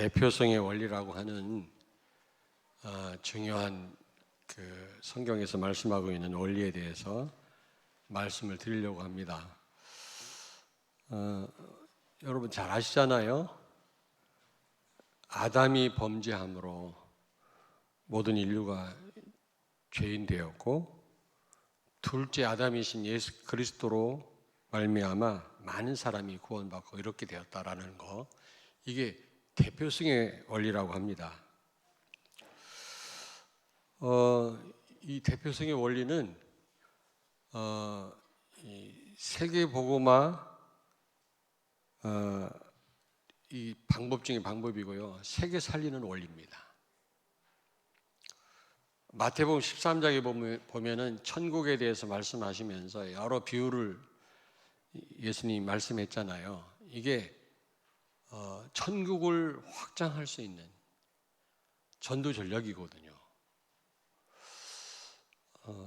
대표성의 원리라고 하는 중요한 성경에서 말씀하고 있는 원리에 대해서 말씀을 드리려고 합니다. 여러분 잘 아시잖아요. 아담이 범죄함으로 모든 인류가 죄인 되었고, 둘째 아담이신 예수 그리스도로 말미암아 많은 사람이 구원받고 이렇게 되었다라는 거, 이게 대표성의 원리라고 합니다. 이 대표성의 원리는 이 세계복음화 이 방법 중에 방법이고요, 세계 살리는 원리입니다. 마태복음 13장에 보면은 천국에 대해서 말씀하시면서 여러 비유를 예수님이 말씀했잖아요. 이게 천국을 확장할 수 있는 전도 전략이거든요.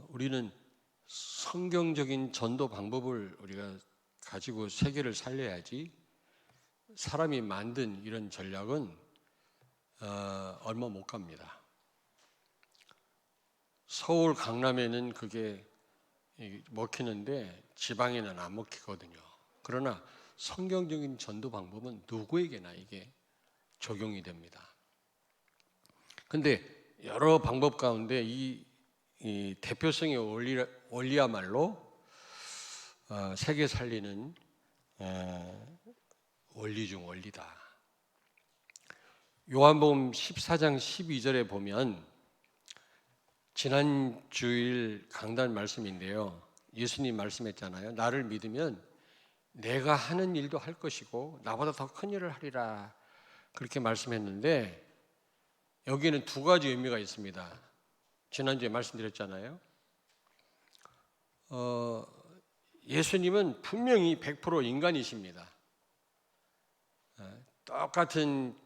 우리는 성경적인 전도 방법을 우리가 가지고 세계를 살려야지, 사람이 만든 이런 전략은 얼마 못 갑니다. 서울 강남에는 그게 먹히는데 지방에는 안 먹히거든요. 그러나 성경적인 전도 방법은 누구에게나 이게 적용이 됩니다. 근데 여러 방법 가운데 이 대표성의 원리야말로 세계 살리는 원리 중 원리다. 요한복음 14장 12절에 보면, 지난 주일 강단 말씀인데요, 예수님 말씀했잖아요. 나를 믿으면 내가 하는 일도 할 것이고 나보다 더 큰 일을 하리라, 그렇게 말씀했는데, 여기에는 두 가지 의미가 있습니다. 지난주에 말씀드렸잖아요. 예수님은 분명히 100% 인간이십니다. 똑같은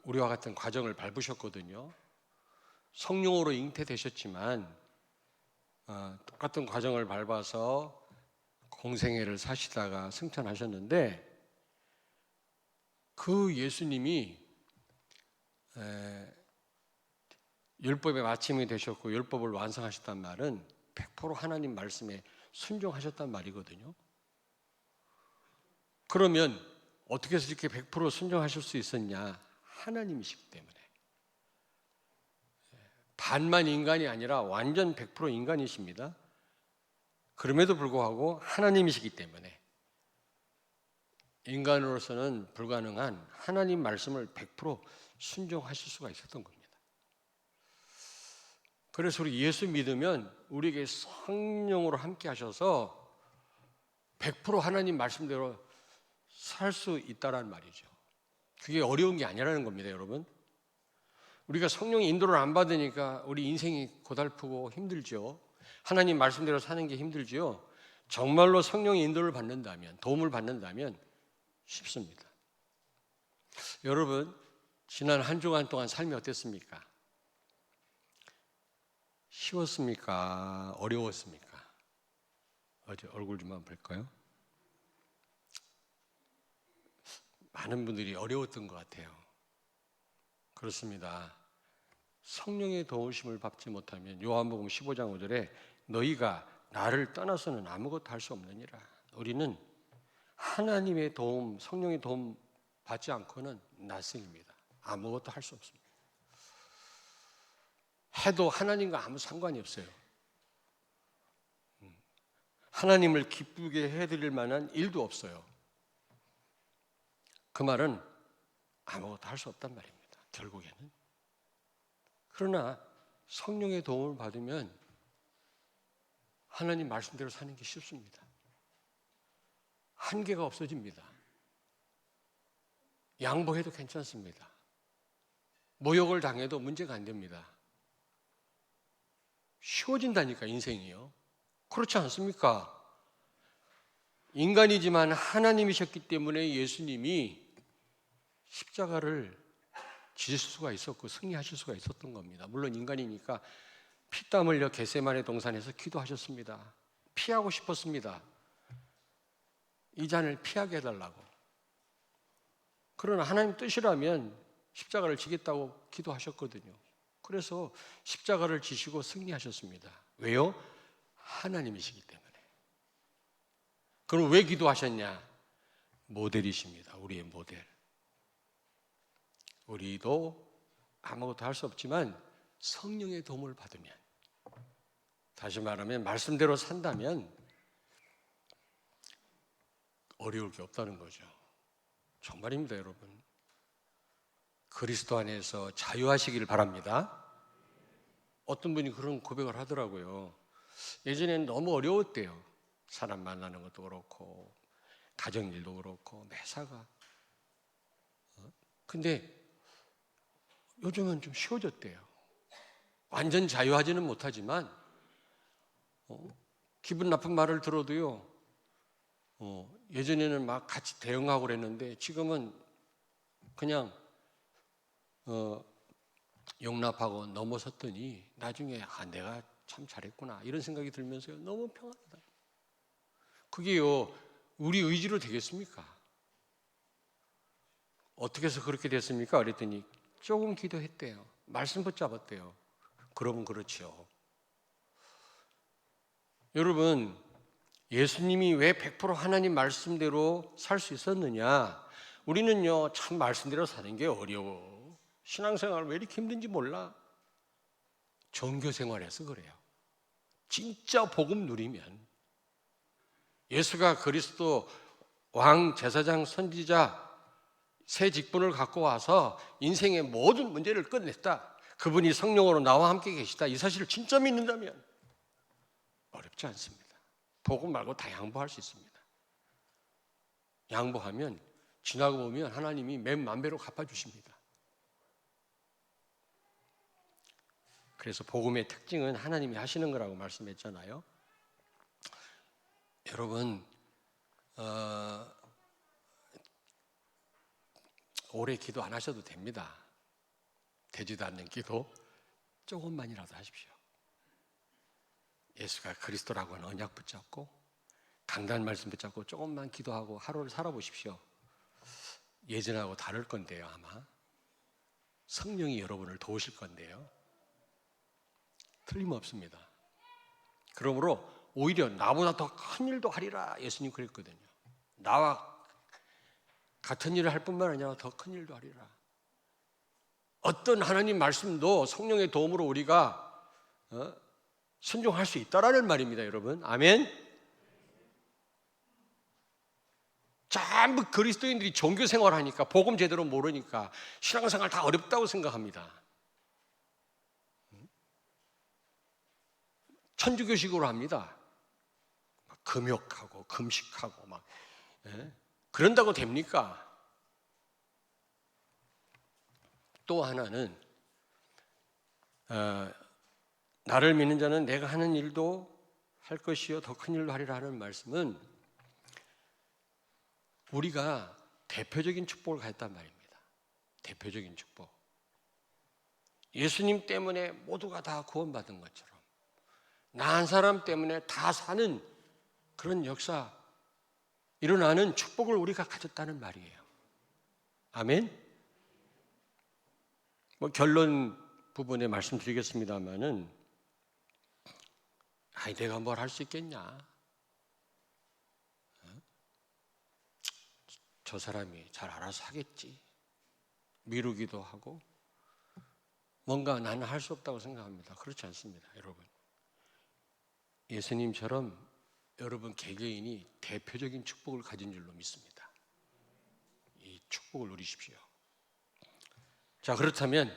우리와 같은 과정을 밟으셨거든요. 성령으로 잉태되셨지만 똑같은 과정을 밟아서 공생애를 사시다가 승천하셨는데, 그 예수님이 율법의 마침이 되셨고 율법을 완성하셨단 말은 100% 하나님 말씀에 순종하셨단 말이거든요. 그러면 어떻게 해서 이렇게 100% 순종하실 수 있었냐? 하나님이시기 때문에. 반만 인간이 아니라 완전 100% 인간이십니다. 그럼에도 불구하고 하나님이시기 때문에 인간으로서는 불가능한 하나님 말씀을 100% 순종하실 수가 있었던 겁니다. 그래서 우리 예수 믿으면 우리에게 성령으로 함께 하셔서 100% 하나님 말씀대로 살 수 있다란 말이죠. 그게 어려운 게 아니라는 겁니다, 여러분. 우리가 성령의 인도를 안 받으니까 우리 인생이 고달프고 힘들죠. 하나님 말씀대로 사는 게 힘들죠. 정말로 성령의 인도를 받는다면, 도움을 받는다면 쉽습니다. 여러분, 지난 한 주간 동안 삶이 어땠습니까? 쉬웠습니까? 어려웠습니까? 어제 얼굴 좀 한번 볼까요? 많은 분들이 어려웠던 것 같아요. 그렇습니다. 성령의 도우심을 받지 못하면 요한복음 15장 5절에 너희가 나를 떠나서는 아무것도 할 수 없느니라. 우리는 하나님의 도움, 성령의 도움 받지 않고는 낯생입니다. 아무것도 할 수 없습니다. 해도 하나님과 아무 상관이 없어요. 하나님을 기쁘게 해드릴 만한 일도 없어요. 그 말은 아무것도 할 수 없단 말입니다, 결국에는. 그러나 성령의 도움을 받으면 하나님 말씀대로 사는 게 쉽습니다. 한계가 없어집니다. 양보해도 괜찮습니다. 모욕을 당해도 문제가 안 됩니다. 쉬워진다니까, 인생이요. 그렇지 않습니까? 인간이지만 하나님이셨기 때문에 예수님이 십자가를 지실 수가 있었고 승리하실 수가 있었던 겁니다. 물론 인간이니까 피땀 흘려 겟세마네 동산에서 기도하셨습니다. 피하고 싶었습니다. 이 잔을 피하게 해달라고. 그러나 하나님 뜻이라면 십자가를 지겠다고 기도하셨거든요. 그래서 십자가를 지시고 승리하셨습니다. 왜요? 하나님이시기 때문에. 그럼 왜 기도하셨냐? 모델이십니다. 우리의 모델. 우리도 아무것도 할 수 없지만 성령의 도움을 받으면, 다시 말하면 말씀대로 산다면 어려울 게 없다는 거죠. 정말입니다, 여러분. 그리스도 안에서 자유하시길 바랍니다. 어떤 분이 그런 고백을 하더라고요. 예전에는 너무 어려웠대요. 사람 만나는 것도 그렇고 가정일도 그렇고 매사가. 근데 요즘은 좀 쉬워졌대요. 완전 자유하지는 못하지만 기분 나쁜 말을 들어도요, 예전에는 막 같이 대응하고 그랬는데 지금은 그냥 용납하고 넘어섰더니 나중에 내가 참 잘했구나 이런 생각이 들면서요, 너무 평안하다. 그게요, 우리 의지로 되겠습니까? 어떻게 해서 그렇게 됐습니까? 그랬더니 조금 기도했대요. 말씀 붙잡았대요. 그러면 그렇죠. 여러분, 예수님이 왜 100% 하나님 말씀대로 살 수 있었느냐? 우리는요, 참 말씀대로 사는 게 어려워. 신앙생활 왜 이렇게 힘든지 몰라. 종교생활에서 그래요. 진짜 복음 누리면, 예수가 그리스도 왕, 제사장, 선지자 세 직분을 갖고 와서 인생의 모든 문제를 끝냈다, 그분이 성령으로 나와 함께 계시다, 이 사실을 진짜 믿는다면 어렵지 않습니다. 복음 말고 다 양보할 수 있습니다. 양보하면 지나고 보면 하나님이 몇만 배로 갚아주십니다. 그래서 복음의 특징은 하나님이 하시는 거라고 말씀했잖아요. 여러분, 오래 기도 안 하셔도 됩니다. 되지도 않는 기도 조금만이라도 하십시오. 예수가 그리스도라고 하는 언약 붙잡고 강단 말씀 붙잡고 조금만 기도하고 하루를 살아보십시오. 예전하고 다를 건데요. 아마 성령이 여러분을 도우실 건데요, 틀림없습니다. 그러므로 오히려 나보다 더 큰 일도 하리라, 예수님 그랬거든요. 나와 같은 일을 할 뿐만 아니라 더 큰 일도 하리라. 어떤 하나님 말씀도 성령의 도움으로 우리가 순종할 수 있다라는 말입니다, 여러분. 아멘. 전부 그리스도인들이 종교 생활하니까, 복음 제대로 모르니까 신앙생활 다 어렵다고 생각합니다. 천주교식으로 합니다. 막 금욕하고 금식하고 막 그런다고 됩니까? 또 하나는 나를 믿는 자는 내가 하는 일도 할 것이요 더 큰 일도 하리라 하는 말씀은 우리가 대표적인 축복을 가졌단 말입니다. 대표적인 축복. 예수님 때문에 모두가 다 구원받은 것처럼 나 한 사람 때문에 다 사는 그런 역사, 일어나는 축복을 우리가 가졌다는 말이에요. 아멘. 결론 부분에 말씀드리겠습니다만은, 내가 뭘 할 수 있겠냐? 저 사람이 잘 알아서 하겠지. 미루기도 하고 뭔가 나는 할 수 없다고 생각합니다. 그렇지 않습니다, 여러분. 예수님처럼 여러분 개개인이 대표적인 축복을 가진 줄로 믿습니다. 이 축복을 누리십시오. 자, 그렇다면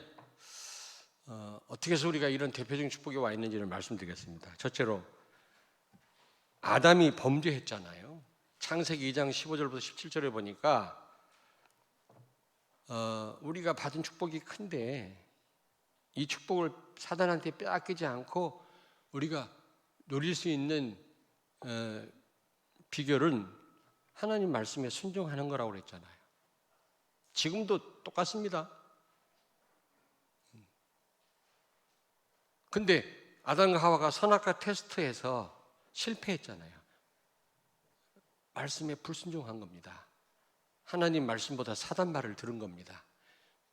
어떻게 해서 우리가 이런 대표적인 축복이 와 있는지를 말씀드리겠습니다. 첫째로, 아담이 범죄했잖아요. 창세기 2장 15절부터 17절에 보니까 우리가 받은 축복이 큰데 이 축복을 사단한테 빼앗기지 않고 우리가 누릴 수 있는 비결은 하나님 말씀에 순종하는 거라고 그랬잖아요. 지금도 똑같습니다. 근데 아담과 하와가 선악과 테스트에서 실패했잖아요. 말씀에 불순종한 겁니다. 하나님 말씀보다 사단 말을 들은 겁니다.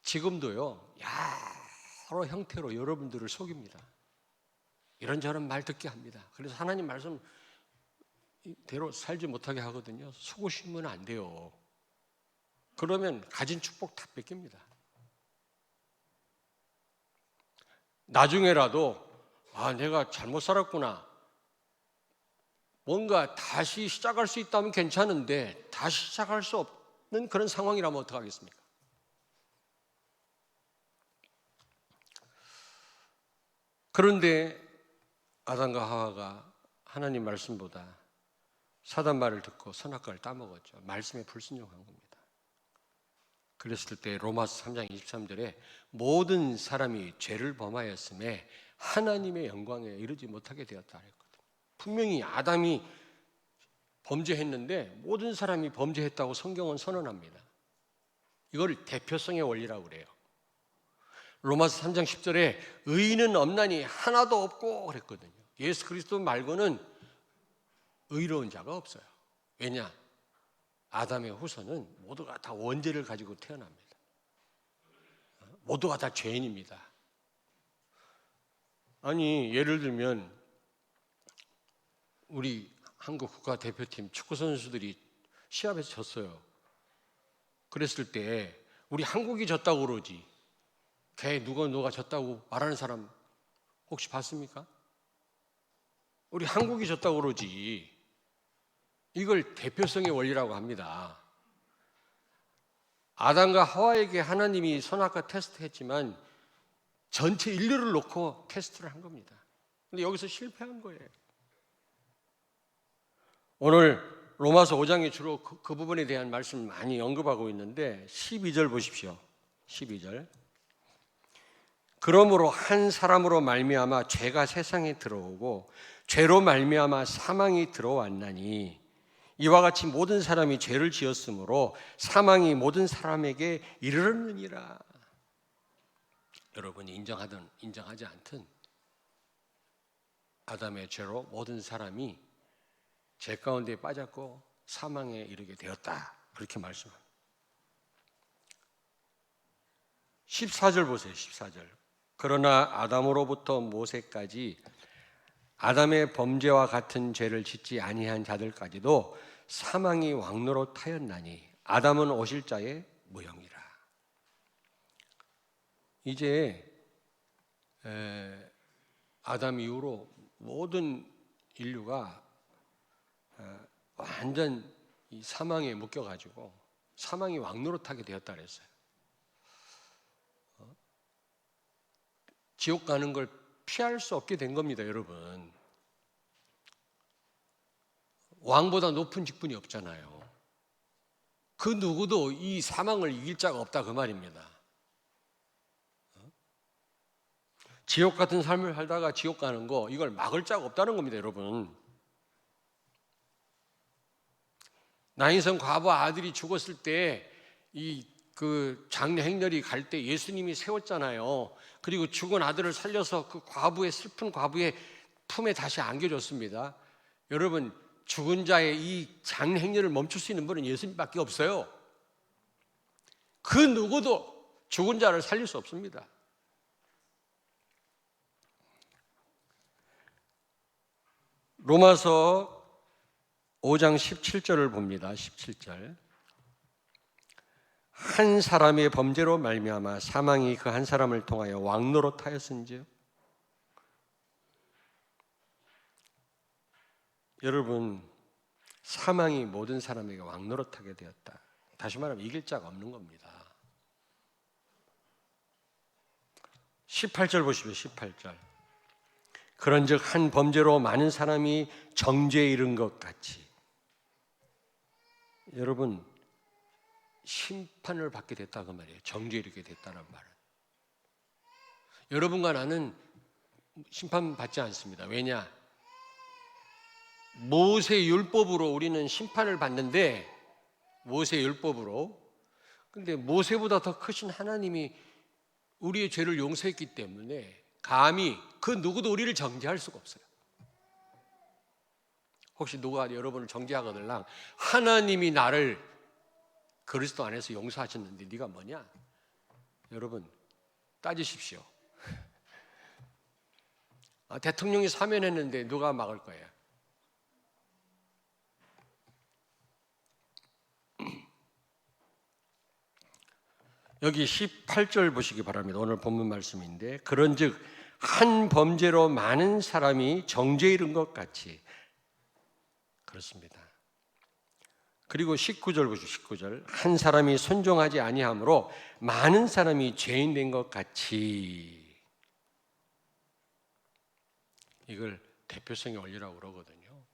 지금도요, 여러 형태로 여러분들을 속입니다. 이런저런 말 듣게 합니다. 그래서 하나님 말씀대로 살지 못하게 하거든요. 속으시면 안 돼요. 그러면 가진 축복 다 뺏깁니다. 나중에라도 내가 잘못 살았구나, 뭔가 다시 시작할 수 있다면 괜찮은데 다시 시작할 수 없는 그런 상황이라면 어떡하겠습니까? 그런데 아담과 하와가 하나님 말씀보다 사단 말을 듣고 선악과를 따먹었죠. 말씀에 불순종한 겁니다. 그랬을 때 로마서 3장 23절에 모든 사람이 죄를 범하였음에 하나님의 영광에 이르지 못하게 되었다 그랬거든요. 분명히 아담이 범죄했는데 모든 사람이 범죄했다고 성경은 선언합니다. 이걸 대표성의 원리라고 그래요. 로마서 3장 10절에 의인은 없나니 하나도 없고 그랬거든요. 예수 그리스도 말고는 의로운 자가 없어요. 왜냐? 아담의 후손은 모두가 다 원죄를 가지고 태어납니다. 모두가 다 죄인입니다. 아니, 예를 들면 우리 한국 국가대표팀 축구 선수들이 시합에서 졌어요. 그랬을 때 우리 한국이 졌다고 그러지, 걔 누가 졌다고 말하는 사람 혹시 봤습니까? 우리 한국이 졌다고 그러지. 이걸 대표성의 원리라고 합니다. 아담과 하와에게 하나님이 선악과 테스트했지만 전체 인류를 놓고 테스트를 한 겁니다. 근데 여기서 실패한 거예요. 오늘 로마서 5장에 주로 그 부분에 대한 말씀을 많이 언급하고 있는데 12절 보십시오. 12절. 그러므로 한 사람으로 말미암아 죄가 세상에 들어오고 죄로 말미암아 사망이 들어왔나니 이와 같이 모든 사람이 죄를 지었으므로 사망이 모든 사람에게 이르렀느니라. 여러분이 인정하든 인정하지 않든 아담의 죄로 모든 사람이 죄 가운데 빠졌고 사망에 이르게 되었다, 그렇게 말씀합니다. 14절 보세요. 14절. 그러나 아담으로부터 모세까지 아담의 범죄와 같은 죄를 짓지 아니한 자들까지도 사망이 왕노릇하였나니 아담은 오실 자의 모형이라. 이제 아담 이후로 모든 인류가 완전 이 사망에 묶여가지고 사망이 왕노릇하게 되었다 그랬어요. 지옥 가는 걸 피할 수 없게 된 겁니다, 여러분. 왕보다 높은 직분이 없잖아요. 그 누구도 이 사망을 이길 자가 없다, 그 말입니다. 지옥 같은 삶을 살다가 지옥 가는 거, 이걸 막을 자가 없다는 겁니다, 여러분. 나인성 과부 아들이 죽었을 때 그 장례 행렬이 갈 때 예수님이 세웠잖아요. 그리고 죽은 아들을 살려서 그 과부의 슬픈 과부의 품에 다시 안겨줬습니다. 여러분, 죽은 자의 이 장례 행렬을 멈출 수 있는 분은 예수님밖에 없어요. 그 누구도 죽은 자를 살릴 수 없습니다. 로마서 5장 17절을 봅니다. 17절. 한 사람의 범죄로 말미암아 사망이 그 한 사람을 통하여 왕노릇하였은지요. 여러분, 사망이 모든 사람에게 왕노릇하게 되었다. 다시 말하면 이길 자가 없는 겁니다. 18절 보시죠. 18절. 그런즉 한 범죄로 많은 사람이 정죄에 이른 것 같이, 여러분, 심판을 받게 됐다 그 말이에요. 정죄에 이르게 됐다는 말은. 여러분과 나는 심판받지 않습니다. 왜냐? 모세 율법으로 우리는 심판을 받는데, 모세 율법으로. 근데 모세보다 더 크신 하나님이 우리의 죄를 용서했기 때문에 감히 그 누구도 우리를 정죄할 수가 없어요. 혹시 누가 여러분을 정죄하거들랑 하나님이 나를 그리스도 안에서 용서하셨는데 네가 뭐냐? 여러분 따지십시오. 대통령이 사면했는데 누가 막을 거예요? 여기 18절 보시기 바랍니다. 오늘 본문 말씀인데, 그런즉 한 범죄로 많은 사람이 정죄에 이른 것 같이. 그렇습니다. 그리고 19절 보시죠. 19절. 한 사람이 순종하지 아니함으로 많은 사람이 죄인 된 것 같이. 이걸 대표성의 원리라고 그러거든요.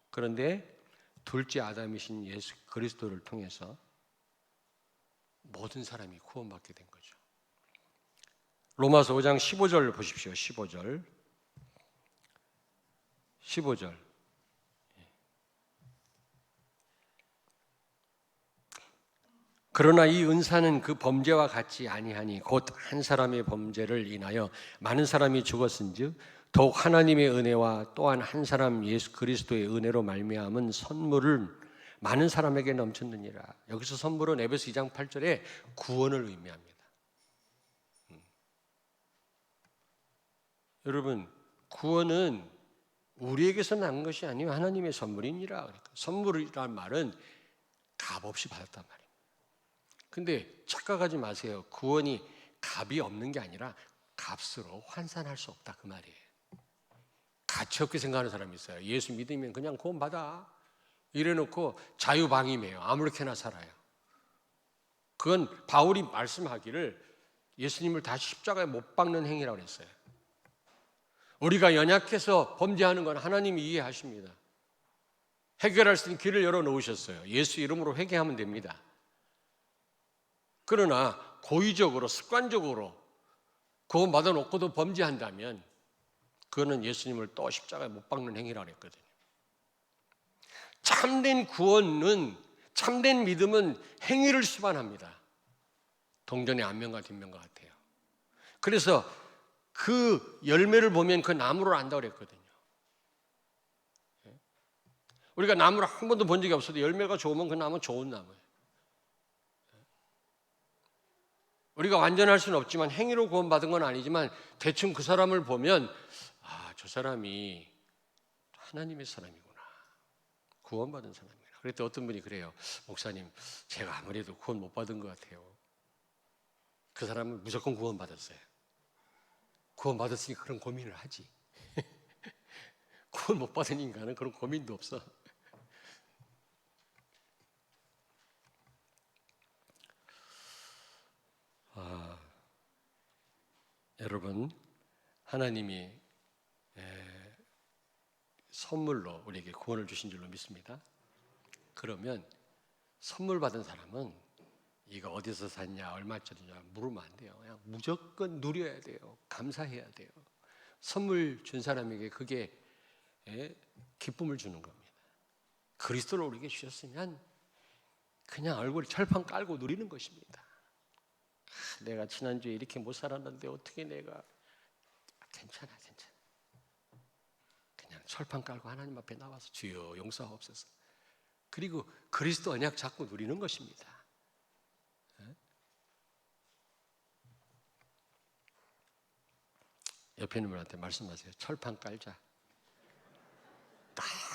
그런데 둘째 아담이신 예수 그리스도를 통해서 모든 사람이 구원받게 된 거죠. 로마서 5장 15절 보십시오. 15절. 그러나 이 은사는 그 범죄와 같지 아니하니 곧 한 사람의 범죄를 인하여 많은 사람이 죽었은즉 더욱 하나님의 은혜와 또한 한 사람 예수 그리스도의 은혜로 말미암은 선물을 많은 사람에게 넘쳤느니라. 여기서 선물은 에베소 2장 8절에 구원을 의미합니다. 여러분, 구원은 우리에게서 난 것이 아니요 하나님의 선물이니라. 그러니까 선물이란 말은 값없이 받았단 말이에요. 근데 착각하지 마세요. 구원이 값이 없는 게 아니라 값으로 환산할 수 없다 그 말이에요. 가치 없게 생각하는 사람이 있어요. 예수 믿으면 그냥 구원 받아 이래놓고 자유방임해요. 아무렇게나 살아요. 그건 바울이 말씀하기를 예수님을 다시 십자가에 못 박는 행위라고 했어요. 우리가 연약해서 범죄하는 건 하나님이 이해하십니다. 해결할 수 있는 길을 열어놓으셨어요. 예수 이름으로 회개하면 됩니다. 그러나 고의적으로 습관적으로 구원 받아놓고도 범죄한다면 그거는 예수님을 또 십자가에 못 박는 행위라고 했거든요. 참된 구원은, 참된 믿음은 행위를 수반합니다. 동전의 앞면과 뒷면과 같아요. 그래서 그 열매를 보면 그 나무를 안다고 그랬거든요. 우리가 나무를 한 번도 본 적이 없어도 열매가 좋으면 그 나무는 좋은 나무예요. 우리가 완전할 수는 없지만 행위로 구원받은 건 아니지만 대충 그 사람을 보면 저 사람이 하나님의 사람이구나. 구원받은 사람이구나. 그랬더니 어떤 분이 그래요. 목사님, 제가 아무래도 구원 못 받은 것 같아요. 그 사람은 무조건 구원받았어요. 구원받았으니 그런 고민을 하지. 구원 못 받은 인간은 그런 고민도 없어. 여러분, 하나님이 선물로 우리에게 구원을 주신 줄로 믿습니다. 그러면 선물 받은 사람은 이거 어디서 샀냐, 얼마짜리냐 물으면 안 돼요. 그냥 무조건 누려야 돼요. 감사해야 돼요. 선물 준 사람에게 그게 기쁨을 주는 겁니다. 그리스도를 우리에게 주셨으면 그냥 얼굴에 철판 깔고 누리는 것입니다. 내가 지난주에 이렇게 못 살았는데 어떻게 내가 괜찮아. 그냥 철판 깔고 하나님 앞에 나와서 주여 용서하옵소서. 그리고 그리스도 언약 잡고 누리는 것입니다. 옆에 있는 분한테 말씀하세요. 철판 깔자.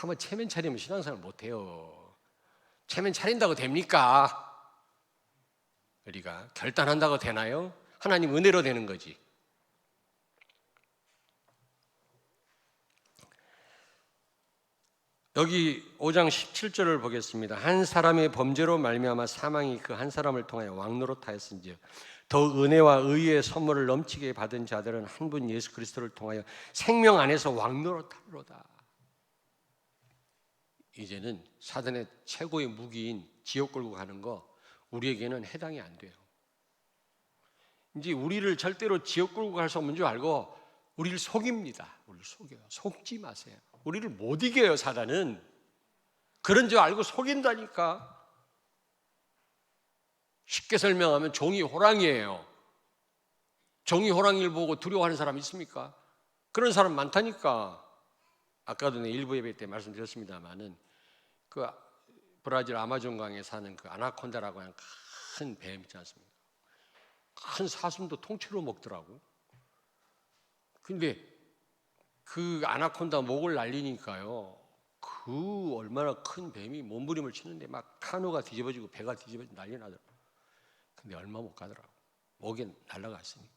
한번 체면 차리면 신앙생활 못해요. 체면 차린다고 됩니까? 우리가 결단한다고 되나요? 하나님 은혜로 되는 거지. 여기 5장 17절을 보겠습니다. 한 사람의 범죄로 말미암아 사망이 그 한 사람을 통하여 왕노릇하였은즉 더 은혜와 의의 선물을 넘치게 받은 자들은 한 분 예수 그리스도를 통하여 생명 안에서 왕노릇하리로다. 이제는 사단의 최고의 무기인 지옥 끌고 가는 거 우리에게는 해당이 안 돼요. 이제 우리를 절대로 지옥 끌고 갈 수 없는 줄 알고 우리를 속입니다. 우리를 속여요. 속지 마세요. 우리를 못 이겨요, 사단은. 그런 줄 알고 속인다니까. 쉽게 설명하면 종이 호랑이에요. 종이 호랑이를 보고 두려워하는 사람 있습니까? 그런 사람 많다니까. 아까도 내 일부 예배 때 말씀드렸습니다마는 그 브라질 아마존강에 사는 그 아나콘다라고 하는 큰 뱀 있지 않습니까? 큰 사슴도 통째로 먹더라고. 근데 그 아나콘다 목을 날리니까요, 그 얼마나 큰 뱀이 몸부림을 치는데 막 카누가 뒤집어지고 배가 뒤집어지고 난리 나더라고. 근데 얼마 못 가더라고. 목에 날아갔으니.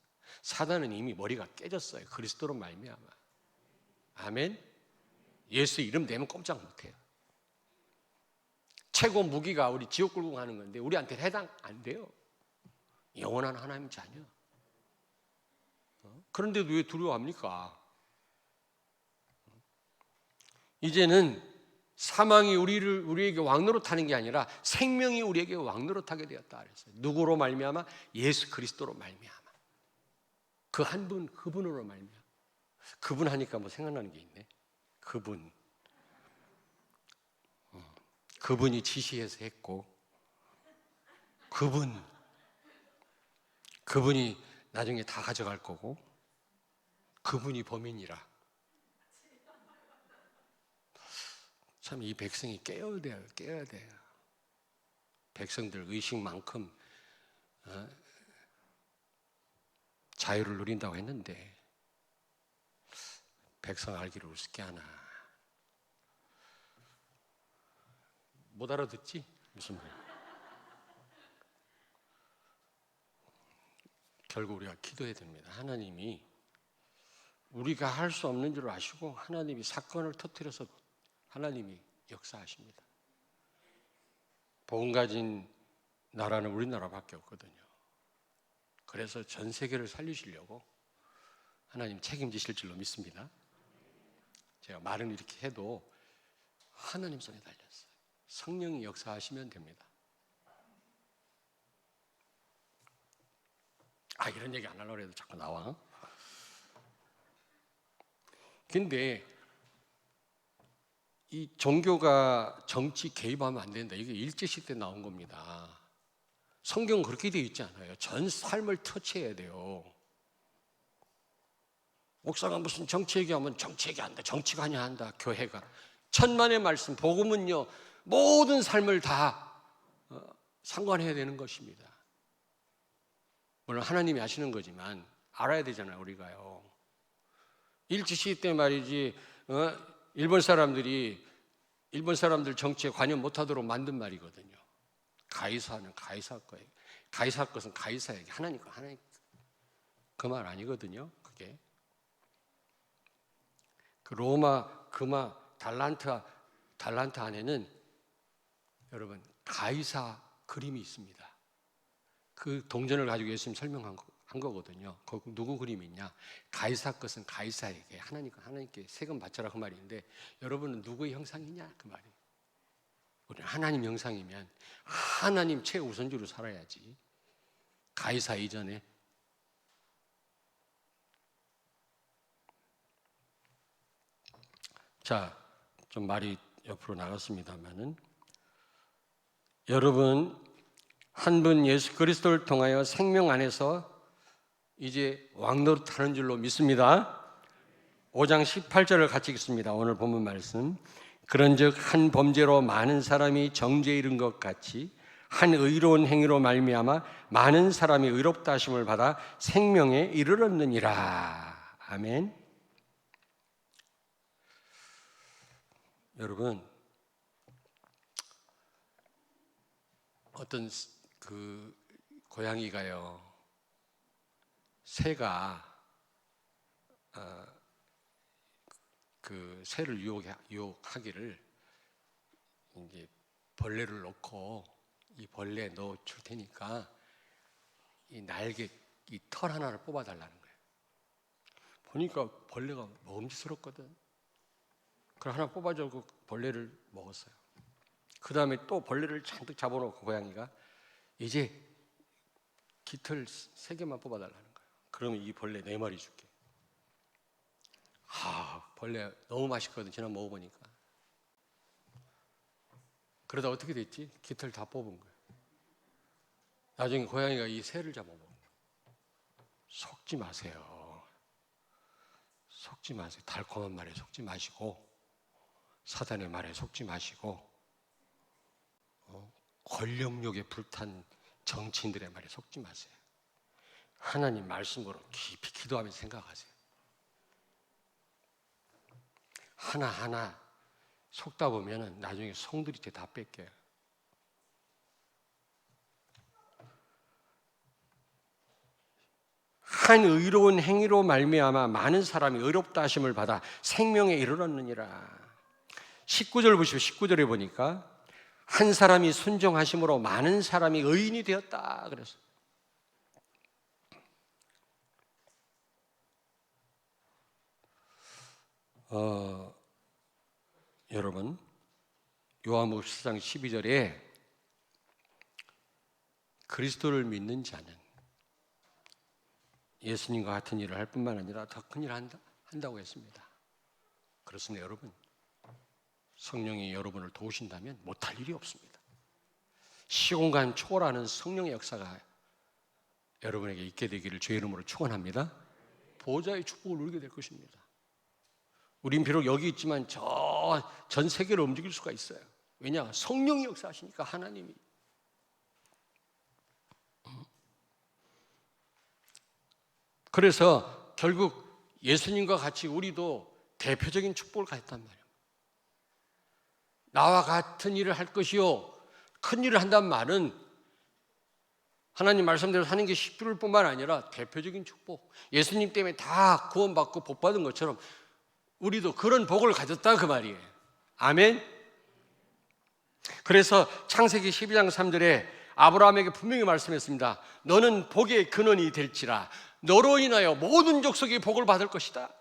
사단은 이미 머리가 깨졌어요. 그리스도로 말미암아. 아멘. 예수 이름 대면 꼼짝 못해요. 최고 무기가 우리 지옥 끌고 가는 건데 우리한테 해당 안 돼요. 영원한 하나님 자녀. 그런데도 왜 두려워합니까? 이제는 사망이 우리에게 왕노릇하는 게 아니라 생명이 우리에게 왕노릇하게 되었다 그랬어요. 누구로 말미암아? 예수 그리스도로 말미암아. 그 한 분, 그분으로 말미암아. 그분 하니까 뭐 생각나는 게 있네. 그분이 지시해서 했고, 그분이 나중에 다 가져갈 거고, 그분이 범인이라. 참 이 백성이 깨어야 돼요. 백성들 의식만큼 자유를 누린다고 했는데 백성 알기를 우습게 하나. 못 알아듣지? 무슨 말? 결국 우리가 기도해야 됩니다. 하나님이 우리가 할 수 없는 줄 아시고 하나님이 사건을 터뜨려서 하나님이 역사하십니다. 복음 가진 나라는 우리나라밖에 없거든요. 그래서 전 세계를 살리시려고 하나님 책임지실 줄로 믿습니다. 제가 말은 이렇게 해도 하나님 손에 달렸어요. 성령이 역사하시면 됩니다. 이런 얘기 안 하려고 해도 자꾸 나와. 근데 이 종교가 정치 개입하면 안 된다. 이게 일제시대 때 나온 겁니다. 성경은 그렇게 되어 있지 않아요. 전 삶을 터치해야 돼요. 목사가 무슨 정치 얘기하면 정치 얘기한다. 정치가 아니야 한다. 교회가. 천만의 말씀, 복음은요. 모든 삶을 다 상관해야 되는 것입니다. 물론 하나님이 하시는 거지만 알아야 되잖아요. 우리가요. 일제시대 때 말이지 일본 사람들 정치에 관여 못하도록 만든 말이거든요. 가이사는 가이사 거예요. 가이사 것은 가이사에게, 하나님 거 하나님 그 말 아니거든요. 그게 그 로마 금화 달란트 안에는 여러분 가이사 그림이 있습니다. 그 동전을 가지고 예수님 설명한 거거든요. 거기 누구 그림이 있냐? 가이사 것은 가이사에게, 하나님 거 하나님께 세금 바쳐라 그 말인데, 여러분은 누구의 형상이냐 그 말이에요. 우리는 하나님 형상이면 하나님 최우선주로 살아야지. 가이사 이전에. 자, 좀 말이 옆으로 나갔습니다만은, 여러분 한 분 예수 그리스도를 통하여 생명 안에서 이제 왕노릇하는 줄로 믿습니다. 5장 18절을 같이 읽습니다. 오늘 본문 말씀. 그런즉 한 범죄로 많은 사람이 정죄에 이른 것 같이 한 의로운 행위로 말미암아 많은 사람이 의롭다 하심을 받아 생명에 이르렀느니라. 아멘. 여러분, 어떤 그 고양이가요, 새가 그 새를 유혹하기를 이제 벌레를 놓고 이 벌레에 넣어 줄 테니까 이 날개 이 털 하나를 뽑아 달라는 거예요. 보니까 벌레가 먹음직스럽거든. 그걸 하나 뽑아주고 벌레를 먹었어요. 그 다음에 또 벌레를 잔뜩 잡아놓고 고양이가 이제 깃털 3개만 뽑아달라는 거예요. 그러면 이 벌레 4마리 줄게. 벌레 너무 맛있거든. 지난 먹어보니까. 그러다 어떻게 됐지? 깃털 다 뽑은 거예요. 나중에 고양이가 이 새를 잡아먹은 거예요. 속지 마세요. 속지 마세요. 달콤한 말에 속지 마시고, 사단의 말에 속지 마시고, 권력욕에 불탄 정치인들의 말에 속지 마세요. 하나님 말씀으로 깊이 기도하면서 생각하세요. 하나하나 속다 보면 나중에 송두리 다 뺏겨요. 한 의로운 행위로 말미암아 많은 사람이 의롭다 하심을 받아 생명에 이르렀느니라. 19절 보시고 19절에 보니까 한 사람이 순종하심으로 많은 사람이 의인이 되었다 그래서 여러분 요한복음 10장 12절에 그리스도를 믿는 자는 예수님과 같은 일을 할 뿐만 아니라 더 큰 일을 한다고 했습니다. 그렇습니다. 여러분, 성령이 여러분을 도우신다면 못할 일이 없습니다. 시공간 초월하는 성령의 역사가 여러분에게 있게 되기를 주의 이름으로 축원합니다. 보좌의 축복을 누리게 될 것입니다. 우린 비록 여기 있지만 전 세계를 움직일 수가 있어요. 왜냐? 성령이 역사하시니까 하나님이. 그래서 결국 예수님과 같이 우리도 대표적인 축복을 가졌단 말이에요. 나와 같은 일을 할 것이요 큰 일을 한다는 말은 하나님 말씀대로 사는 게 쉽을 뿐만 아니라 대표적인 축복, 예수님 때문에 다 구원받고 복받은 것처럼 우리도 그런 복을 가졌다 그 말이에요. 아멘. 그래서 창세기 12장 3절에 아브라함에게 분명히 말씀했습니다. 너는 복의 근원이 될지라 너로 인하여 모든 족속이 복을 받을 것이다.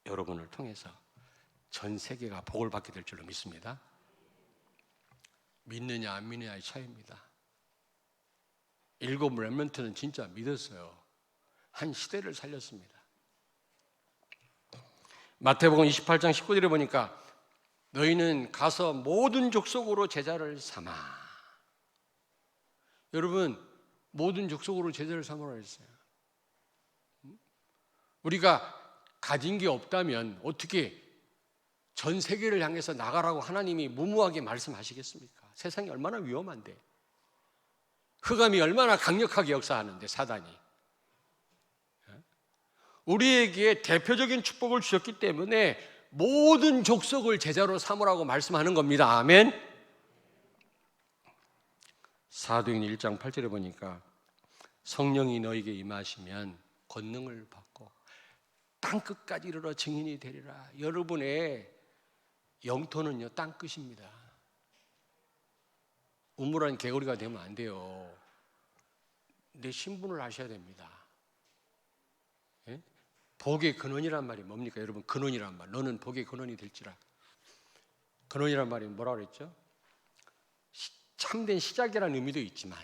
여러분을 통해서 전 세계가 복을 받게 될 줄로 믿습니다. 믿느냐 안 믿느냐의 차이입니다. 일곱 렘넌트는 진짜 믿었어요. 한 시대를 살렸습니다. 마태복음 28장 19절에 보니까 너희는 가서 모든 족속으로 제자를 삼아. 여러분 모든 족속으로 제자를 삼으라 했어요. 우리가 가진 게 없다면 어떻게 전 세계를 향해서 나가라고 하나님이 무모하게 말씀하시겠습니까? 세상이 얼마나 위험한데, 흑암이 얼마나 강력하게 역사하는데 사단이. 우리에게 대표적인 축복을 주셨기 때문에 모든 족속을 제자로 삼으라고 말씀하는 겁니다. 아멘. 사도행전 1장 8절에 보니까 성령이 너에게 임하시면 권능을 받고 땅끝까지 이르러 증인이 되리라. 여러분의 영토는요 땅끝입니다. 우물한 개구리가 되면 안 돼요. 내 신분을 아셔야 됩니다. 예? 복의 근원이란 말이 뭡니까? 여러분 근원이란 말, 너는 복의 근원이 될지라. 근원이란 말이 뭐라고 그랬죠? 참된 시작이라는 의미도 있지만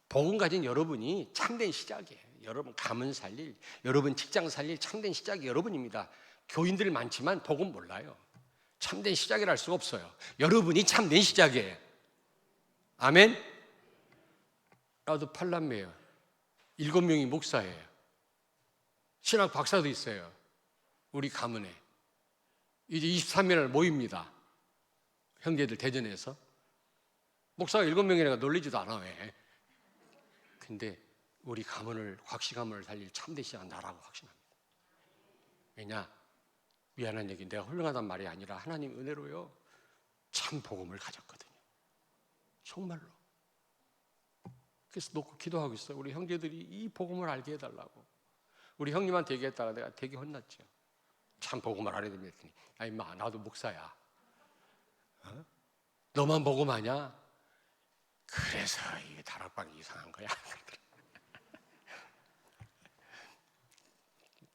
복음 가진 여러분이 참된 시작이에요. 여러분 가문 살릴, 여러분 직장 살릴 참된 시작이 여러분입니다. 교인들 많지만 복음 몰라요. 참된 시작이라 할 수가 없어요. 여러분이 참된 시작이에요. 아멘. 나도 8남매예요. 7명이 목사예요. 신학 박사도 있어요. 우리 가문에 이제 23일 모입니다. 형제들 대전에서. 목사가 7명이라니까 놀리지도 않아. 왜? 근데 우리 가문을, 곽씨 가문을 살릴 참된 시작은 나라고 확신합니다. 왜냐? 미안한 얘기, 내가 훌륭하단 말이 아니라 하나님 은혜로요 참 복음을 가졌거든요. 정말로. 그래서 놓고 기도하고 있어요. 우리 형제들이 이 복음을 알게 해달라고. 우리 형님한테 얘기했다가 내가 되게 혼났죠. 참 복음을 알아야 됩니다 했더니, 야 임마 나도 목사야. 너만 복음하냐? 그래서 이 다락방이 이상한 거야.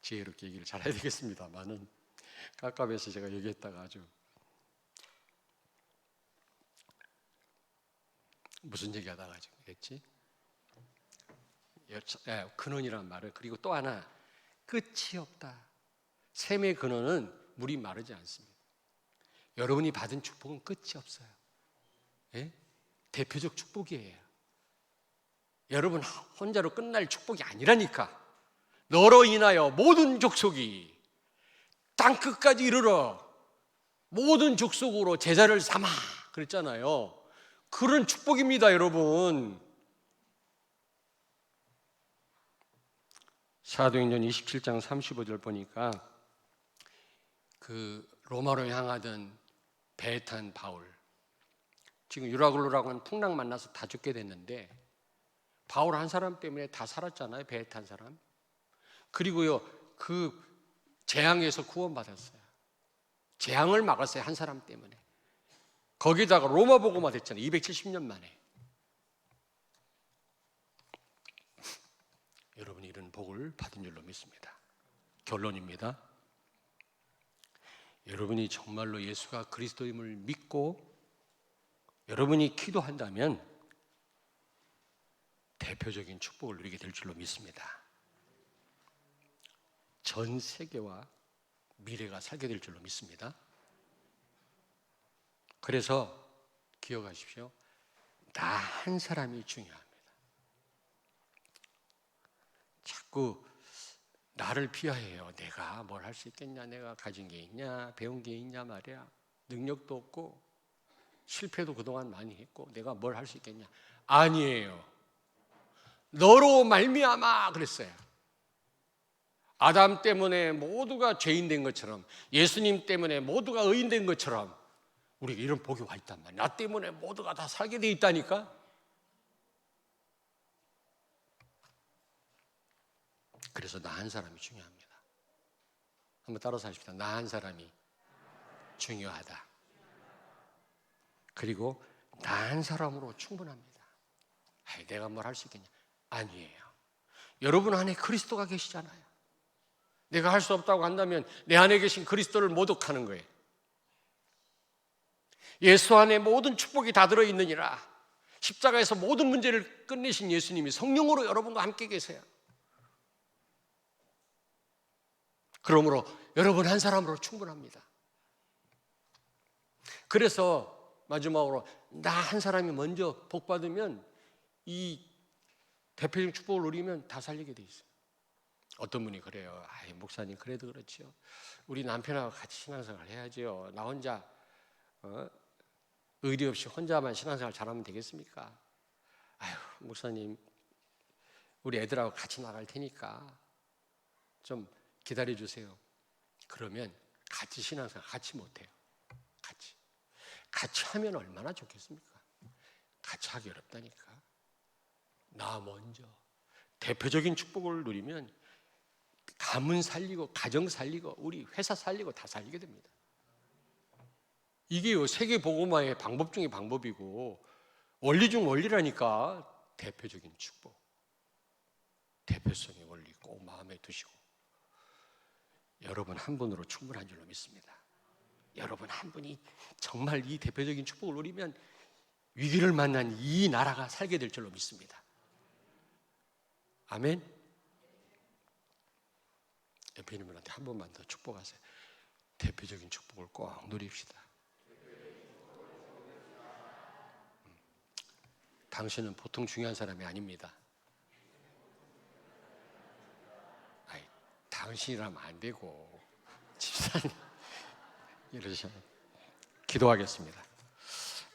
지혜롭게 얘기를 잘해야 되겠습니다만은 깝깝해서 제가 얘기했다가 아주 무슨 얘기하다가 지금 했지? 근원이란 말은, 그리고 또 하나 끝이 없다. 샘의 근원은 물이 마르지 않습니다. 여러분이 받은 축복은 끝이 없어요. 예? 대표적 축복이에요. 여러분 혼자로 끝날 축복이 아니라니까. 너로 인하여 모든 족속이 땅끝까지 이르러 모든 족속으로 제자를 삼아 그랬잖아요. 그런 축복입니다, 여러분. 사도행전 27장 35절 보니까 그 로마로 향하던 배에 탄 바울, 지금 유라굴로라고 하는 풍랑 만나서 다 죽게 됐는데 바울 한 사람 때문에 다 살았잖아요, 배에 탄 사람. 그리고요, 그 재앙에서 구원받았어요. 재앙을 막았어요, 한 사람 때문에. 거기다가 로마 복음화 됐잖아요, 270년 만에. 여러분이 이런 복을 받은 줄로 믿습니다. 결론입니다. 여러분이 정말로 예수가 그리스도임을 믿고 여러분이 기도한다면 대표적인 축복을 누리게 될 줄로 믿습니다. 전 세계와 미래가 살게 될 줄로 믿습니다. 그래서 기억하십시오. 나 한 사람이 중요합니다. 자꾸 나를 비하해요. 내가 뭘 할 수 있겠냐, 내가 가진 게 있냐, 배운 게 있냐 말이야. 능력도 없고 실패도 그동안 많이 했고 내가 뭘 할 수 있겠냐. 아니에요. 너로 말미암아 그랬어요. 아담 때문에 모두가 죄인 된 것처럼, 예수님 때문에 모두가 의인 된 것처럼 우리가 이런 복이 와 있단 말이야. 나 때문에 모두가 다 살게 돼 있다니까. 그래서 나 한 사람이 중요합니다. 한번 따라서 하십시다. 나 한 사람이 중요하다. 그리고 나 한 사람으로 충분합니다. 아이, 내가 뭘 할 수 있겠냐? 아니에요. 여러분 안에 그리스도가 계시잖아요. 내가 할 수 없다고 한다면 내 안에 계신 그리스도를 모독하는 거예요. 예수 안에 모든 축복이 다 들어있느니라. 십자가에서 모든 문제를 끝내신 예수님이 성령으로 여러분과 함께 계세요. 그러므로 여러분 한 사람으로 충분합니다. 그래서 마지막으로 나 한 사람이 먼저 복 받으면, 이 대표적인 축복을 누리면 다 살리게 돼 있어요. 어떤 분이 그래요. 아이, 목사님 그래도 그렇죠. 우리 남편하고 같이 신앙생활 해야죠. 나 혼자 의리 없이 혼자만 신앙생활 잘하면 되겠습니까? 아유, 목사님 우리 애들하고 같이 나갈 테니까 좀 기다려 주세요. 그러면 같이 신앙생활 같이 못해요. 같이 하면 얼마나 좋겠습니까? 같이 하기 어렵다니까. 나 먼저 대표적인 축복을 누리면 가문 살리고 가정 살리고 우리 회사 살리고 다 살리게 됩니다. 이게 세계 복음화의 방법 중에 방법이고 원리 중 원리라니까. 대표적인 축복, 대표성의 원리 꼭 마음에 두시고 여러분 한 분으로 충분한 줄로 믿습니다. 여러분 한 분이 정말 이 대표적인 축복을 누리면 위기를 만난 이 나라가 살게 될 줄로 믿습니다. 아멘. 옆에 있는 분한테 한 번만 더 축복하세요. 대표적인 축복을 꼭 누립시다. 당신은 보통 중요한 사람이 아닙니다. 아이, 당신이라면 안 되고 집사님 이러시면. 기도하겠습니다.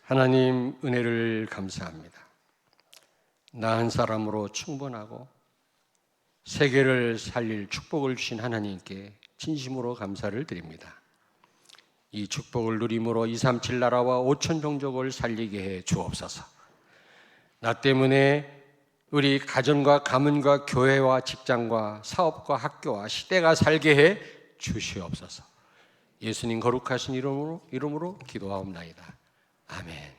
하나님 은혜를 감사합니다. 나 한 사람으로 충분하고 세계를 살릴 축복을 주신 하나님께 진심으로 감사를 드립니다. 이 축복을 누림으로 237 나라와 5천 종족을 살리게 해 주옵소서. 나 때문에 우리 가정과 가문과 교회와 직장과 사업과 학교와 시대가 살게 해 주시옵소서. 예수님 거룩하신 이름으로 기도하옵나이다. 아멘.